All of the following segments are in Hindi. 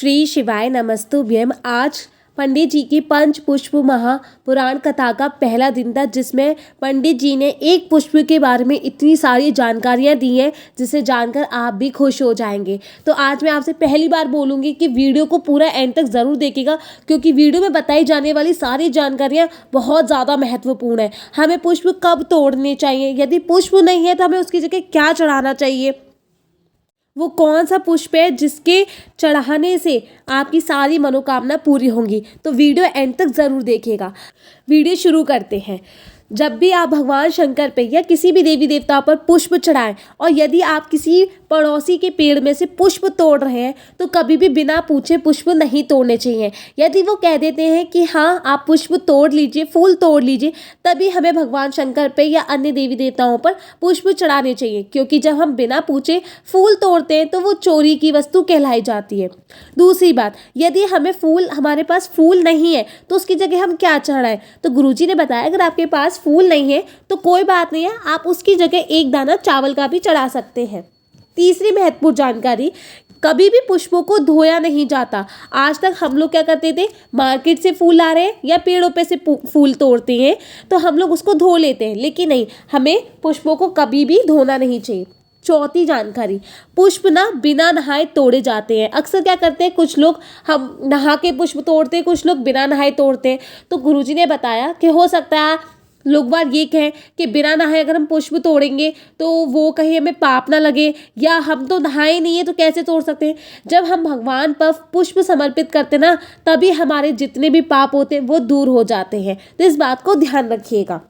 श्री शिवाय नमस्तुभ्यम। आज पंडित जी की पंच पुष्प महापुराण कथा का पहला दिन था, जिसमें पंडित जी ने एक पुष्प के बारे में इतनी सारी जानकारियां दी हैं जिसे जानकर आप भी खुश हो जाएंगे। तो आज मैं आपसे पहली बार बोलूँगी कि वीडियो को पूरा एंड तक ज़रूर देखिएगा, क्योंकि वीडियो में बताई जाने वाली सारी जानकारियाँ बहुत ज़्यादा महत्वपूर्ण है। हमें पुष्प कब तोड़ने चाहिए, यदि पुष्प नहीं है तो हमें उसकी जगह क्या चढ़ाना चाहिए, वो कौन सा पुष्प है जिसके चढ़ाने से आपकी सारी मनोकामना पूरी होंगी। तो वीडियो एंड तक ज़रूर देखिएगा। वीडियो शुरू करते हैं। जब भी आप भगवान शंकर पे या किसी भी देवी देवता पर पुष्प चढ़ाएं, और यदि आप किसी पड़ोसी के पेड़ में से पुष्प तोड़ रहे हैं तो कभी भी बिना पूछे पुष्प नहीं तोड़ने चाहिए। यदि वो कह देते हैं कि हाँ आप पुष्प तोड़ लीजिए, फूल तोड़ लीजिए, तभी हमें भगवान शंकर पे या अन्य देवी देवताओं पर पुष्प चढ़ाने चाहिए, क्योंकि जब हम बिना पूछे फूल तोड़ते हैं तो वो चोरी की वस्तु कहलाई जाती है। दूसरी बात, यदि हमारे पास फूल नहीं है तो उसकी जगह हम क्या चढ़ाएं, तो गुरुजी ने बताया अगर आपके पास फूल नहीं है तो कोई बात नहीं है, आप उसकी जगह एक दाना चावल का भी चढ़ा सकते हैं। तीसरी महत्वपूर्ण जानकारी, कभी भी पुष्पों को धोया नहीं जाता। आज तक हम लोग क्या करते थे, मार्केट से फूल ला रहे हैं या पेड़ों पे से फूल तोड़ते हैं तो हम लोग उसको धो लेते हैं, लेकिन नहीं, हमें पुष्पों को कभी भी धोना नहीं चाहिए। चौथी जानकारी, पुष्प ना बिना नहाए तोड़े जाते हैं। अक्सर क्या करते हैं कुछ लोग, हम नहा के पुष्प तोड़ते हैं, कुछ लोग बिना नहाए तोड़ते हैं। तो गुरुजी ने बताया कि हो सकता है लोग बार ये कहें कि बिना नहाए अगर हम पुष्प तोड़ेंगे तो वो कहीं हमें पाप ना लगे, या हम तो नहाए नहीं है तो कैसे तोड़ सकते हैं। जब हम भगवान पर पुष्प समर्पित करते ना, तभी हमारे जितने भी पाप होते हैं वो दूर हो जाते हैं। तो इस बात को ध्यान रखिएगा।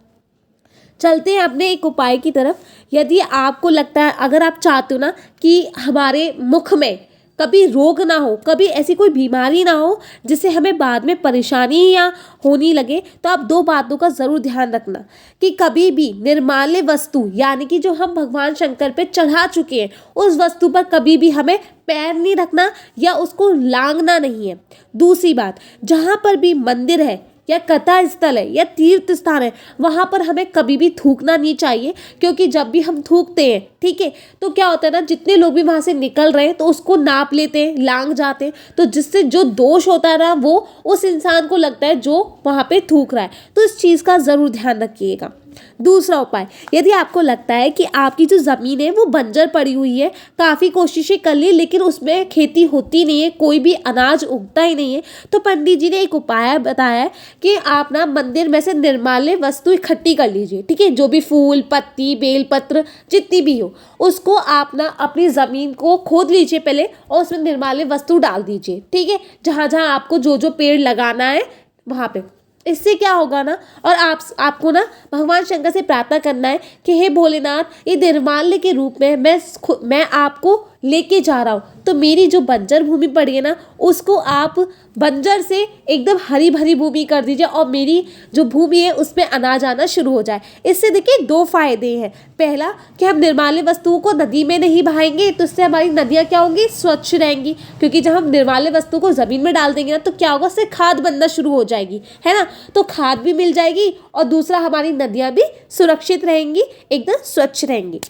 चलते हैं अपने एक उपाय की तरफ। यदि आपको लगता है, अगर आप चाहते हो ना कि हमारे मुख में कभी रोग ना हो, कभी ऐसी कोई बीमारी ना हो जिससे हमें बाद में परेशानी या होने लगे, तो आप दो बातों का ज़रूर ध्यान रखना कि कभी भी निर्माल्य वस्तु, यानी कि जो हम भगवान शंकर पे चढ़ा चुके हैं, उस वस्तु पर कभी भी हमें पैर नहीं रखना या उसको लांघना नहीं है। दूसरी बात, जहाँ पर भी मंदिर है या कथा स्थल है या तीर्थ स्थान है, वहाँ पर हमें कभी भी थूकना नहीं चाहिए, क्योंकि जब भी हम थूकते हैं, ठीक है, तो क्या होता है ना, जितने लोग भी वहाँ से निकल रहे हैं तो उसको नाप लेते हैं, लांग जाते हैं, तो जिससे जो दोष होता है ना वो उस इंसान को लगता है जो वहाँ पे थूक रहा है। तो इस चीज़ का ज़रूर ध्यान रखिएगा। दूसरा उपाय, यदि आपको लगता है कि आपकी जो ज़मीन है वो बंजर पड़ी हुई है, काफ़ी कोशिशें कर ली लेकिन उसमें खेती होती नहीं है, कोई भी अनाज उगता ही नहीं है, तो पंडित जी ने एक उपाय बताया है कि आप ना मंदिर में से निर्माल्य वस्तु इकट्ठी कर लीजिए, ठीक है, जो भी फूल, पत्ती, बेलपत्र जितनी भी हो, उसको आप ना अपनी ज़मीन को खोद लीजिए पहले और उसमें निर्माल्य वस्तु डाल दीजिए, ठीक है, जहाँ जहाँ आपको जो जो पेड़ लगाना है वहाँ पे। इससे क्या होगा ना, और आपको ना भगवान शंकर से प्रार्थना करना है कि हे भोलेनाथ, ये निर्माल्य के रूप में मैं आपको लेके जा रहा हूँ, तो मेरी जो बंजर भूमि पड़ी है ना उसको आप बंजर से एकदम हरी भरी भूमि कर दीजिए और मेरी जो भूमि है उसमें अनाज आना शुरू हो जाए। इससे देखिए दो फायदे हैं। पहला कि हम निर्माल्य वस्तुओं को नदी में नहीं बहाएंगे, तो इससे हमारी नदियाँ क्या होंगी, स्वच्छ रहेंगी, क्योंकि जब हम निर्माल्य वस्तु को ज़मीन में डाल देंगे ना तो क्या होगा, उससे खाद बनना शुरू हो जाएगी, है ना, तो खाद भी मिल जाएगी और दूसरा हमारी नदियाँ भी सुरक्षित रहेंगी, एकदम स्वच्छ रहेंगी।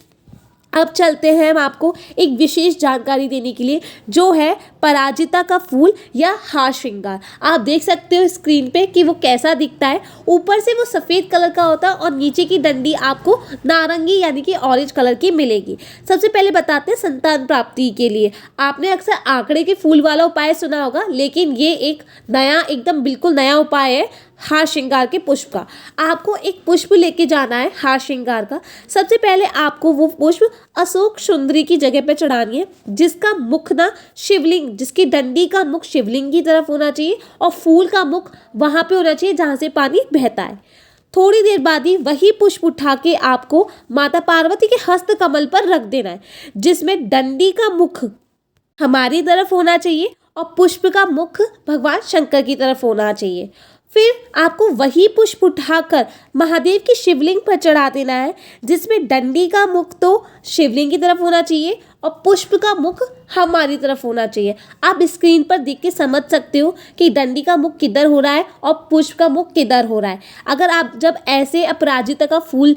अब चलते हैं हम आपको एक विशेष जानकारी देने के लिए, जो है पराजिता का फूल या हार श्रृंगार। आप देख सकते हो स्क्रीन पे कि वो कैसा दिखता है। ऊपर से वो सफ़ेद कलर का होता है और नीचे की डंडी आपको नारंगी यानी कि ऑरेंज कलर की मिलेगी। सबसे पहले बताते हैं संतान प्राप्ति के लिए। आपने अक्सर आंकड़े के फूल वाला उपाय सुना होगा, लेकिन ये एक नया, एकदम बिल्कुल नया उपाय है हार श्रृंगार के पुष्प का। आपको एक पुष्प लेके जाना है हार श्रृंगार का। सबसे पहले आपको वो पुष्प अशोक सुंदरी की जगह पे चढ़ानी है, जिसका मुख ना शिवलिंग, जिसकी डंडी का मुख शिवलिंग की तरफ होना चाहिए और फूल का मुख वहाँ पे होना चाहिए जहाँ से पानी बहता है। थोड़ी देर बाद ही वही पुष्प उठा के आपको माता पार्वती के हस्त कमल पर रख देना है, जिसमें डंडी का मुख हमारी तरफ होना चाहिए और पुष्प का मुख भगवान शंकर की तरफ होना चाहिए। फिर आपको वही पुष्प उठाकर महादेव की शिवलिंग पर चढ़ा देना है, जिसमें डंडी का मुख तो शिवलिंग की तरफ होना चाहिए और पुष्प का मुख हमारी तरफ होना चाहिए। आप स्क्रीन पर देख के समझ सकते हो कि डंडी का मुख किधर हो रहा है और पुष्प का मुख किधर हो रहा है। अगर आप जब ऐसे अपराजिता का फूल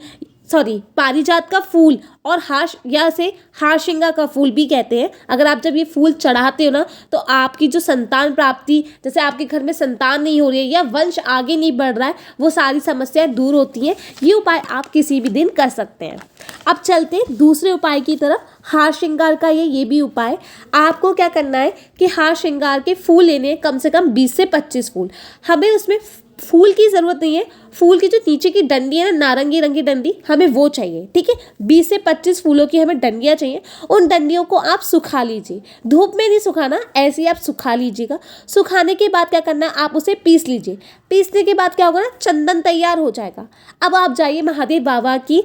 पारिजात का फूल और हार श्रृंगार का फूल भी कहते हैं। अगर आप जब ये फूल चढ़ाते हो ना तो आपकी जो संतान प्राप्ति, जैसे आपके घर में संतान नहीं हो रही है या वंश आगे नहीं बढ़ रहा है, वो सारी समस्याएं दूर होती हैं। ये उपाय आप किसी भी दिन कर सकते हैं। अब चलते हैं दूसरे उपाय की तरफ। हार श्रृंगार का ये भी उपाय। आपको क्या करना है कि हार श्रृंगार के फूल लेने हैं, कम से कम 20 से 25 फूल। हमें उसमें फूल की ज़रूरत नहीं है, फूल की जो नीचे की डंडी है ना, नारंगी रंग की डंडी, हमें वो चाहिए। ठीक है, 20 से 25 फूलों की हमें डंडियाँ चाहिए। उन डंडियों को आप सुखा लीजिए, धूप में नहीं सुखाना, ऐसे ही आप सुखा लीजिएगा। सुखाने के बाद क्या करना है, आप उसे पीस लीजिए। पीसने के बाद क्या होगा ना, चंदन तैयार हो जाएगा। अब आप जाइए महादेव बाबा की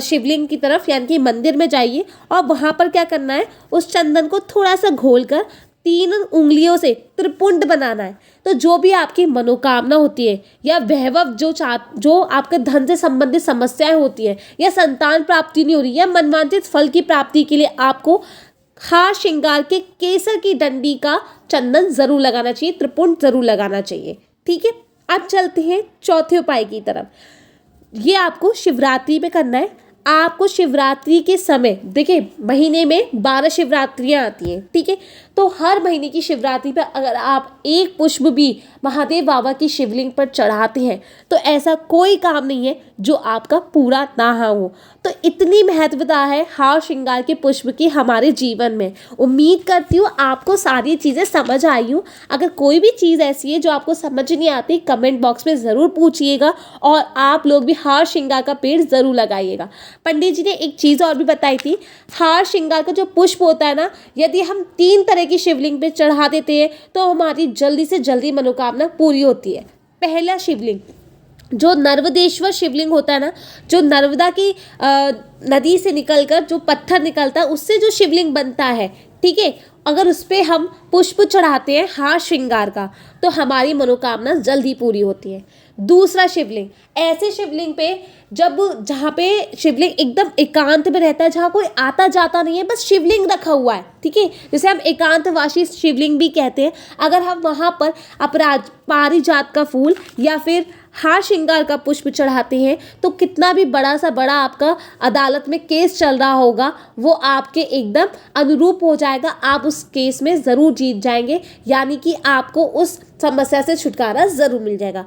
शिवलिंग की तरफ, यानी कि मंदिर में जाइए, और वहाँ पर क्या करना है, उस चंदन को थोड़ा सा घोल कर 3 उंगलियों से त्रिपुंड बनाना है। तो जो भी आपकी मनोकामना होती है या वैभव जो आपके धन से संबंधित समस्याएं होती है, या संतान प्राप्ति नहीं हो रही, या मनवांछित फल की प्राप्ति के लिए आपको हार श्रृंगार के केसर की डंडी का चंदन जरूर लगाना चाहिए, त्रिपुंड जरूर लगाना चाहिए। ठीक है, अब चलते हैं चौथे उपाय की तरफ। ये आपको शिवरात्रि में करना है। आपको शिवरात्रि के समय, देखिए महीने में 12 शिवरात्रियाँ आती हैं। ठीक है, तो हर महीने की शिवरात्रि पर अगर आप एक पुष्प भी महादेव बाबा की शिवलिंग पर चढ़ाते हैं तो ऐसा कोई काम नहीं है जो आपका पूरा ना हो। तो इतनी महत्वता है हार श्रृंगार के पुष्प की हमारे जीवन में। उम्मीद करती हूँ आपको सारी चीज़ें समझ आई हूँ। अगर कोई भी चीज़ ऐसी है जो आपको समझ नहीं आती, कमेंट बॉक्स में ज़रूर पूछिएगा, और आप लोग भी हार श्रृंगार का पेड़ ज़रूर लगाइएगा। पंडित जी ने एक चीज़ और भी बताई थी, हार श्रृंगार का जो पुष्प होता है ना, यदि हम 3 तरह की शिवलिंग पे चढ़ा देते हैं तो हमारी जल्दी से जल्दी मनोकामना पूरी होती है। पहला शिवलिंग जो नर्मदेश्वर शिवलिंग होता है ना, जो नर्मदा की नदी से निकलकर जो पत्थर निकलता है उससे जो शिवलिंग बनता है, ठीक है, अगर उस पर हम पुष्प चढ़ाते हैं हार श्रृंगार का तो हमारी मनोकामना जल्दी पूरी होती है। दूसरा शिवलिंग, ऐसे शिवलिंग पे जहाँ पे शिवलिंग एकदम एकांत में रहता है, जहाँ कोई आता जाता नहीं है, बस शिवलिंग रखा हुआ है। ठीक है, जैसे हम एकांतवासी शिवलिंग भी कहते हैं। अगर हम वहाँ पर पारिजात का फूल या फिर हार श्रृंगार का पुष्प चढ़ाते हैं तो कितना भी बड़ा आपका अदालत में केस चल रहा होगा, वो आपके एकदम अनुरूप हो जाएगा। आप उस केस में ज़रूर जीत जाएंगे, यानी कि आपको उस समस्या से छुटकारा ज़रूर मिल जाएगा।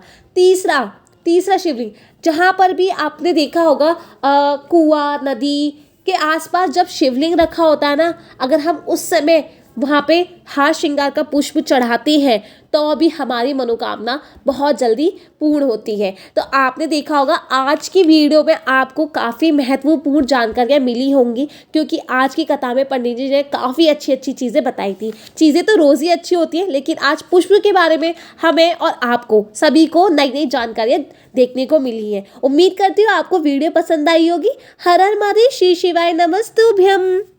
तीसरा शिवलिंग, जहाँ पर भी आपने देखा होगा कुआं, नदी के आसपास जब शिवलिंग रखा होता है ना, अगर हम उस समय वहाँ पे हार श्रृंगार का पुष्प चढ़ाते हैं तो भी हमारी मनोकामना बहुत जल्दी पूर्ण होती है। तो आपने देखा होगा आज की वीडियो में आपको काफ़ी महत्वपूर्ण जानकारियाँ मिली होंगी, क्योंकि आज की कथा में पंडित जी ने काफ़ी अच्छी चीज़ें बताई थी। चीज़ें तो रोज़ ही अच्छी होती हैं, लेकिन आज पुष्प के बारे में हमें और आपको सभी को नई जानकारियाँ देखने को मिली है। उम्मीद करती हूँ आपको वीडियो पसंद आई होगी। हर हर महादेव, श्री शिवाय नमस्तुभ्यम।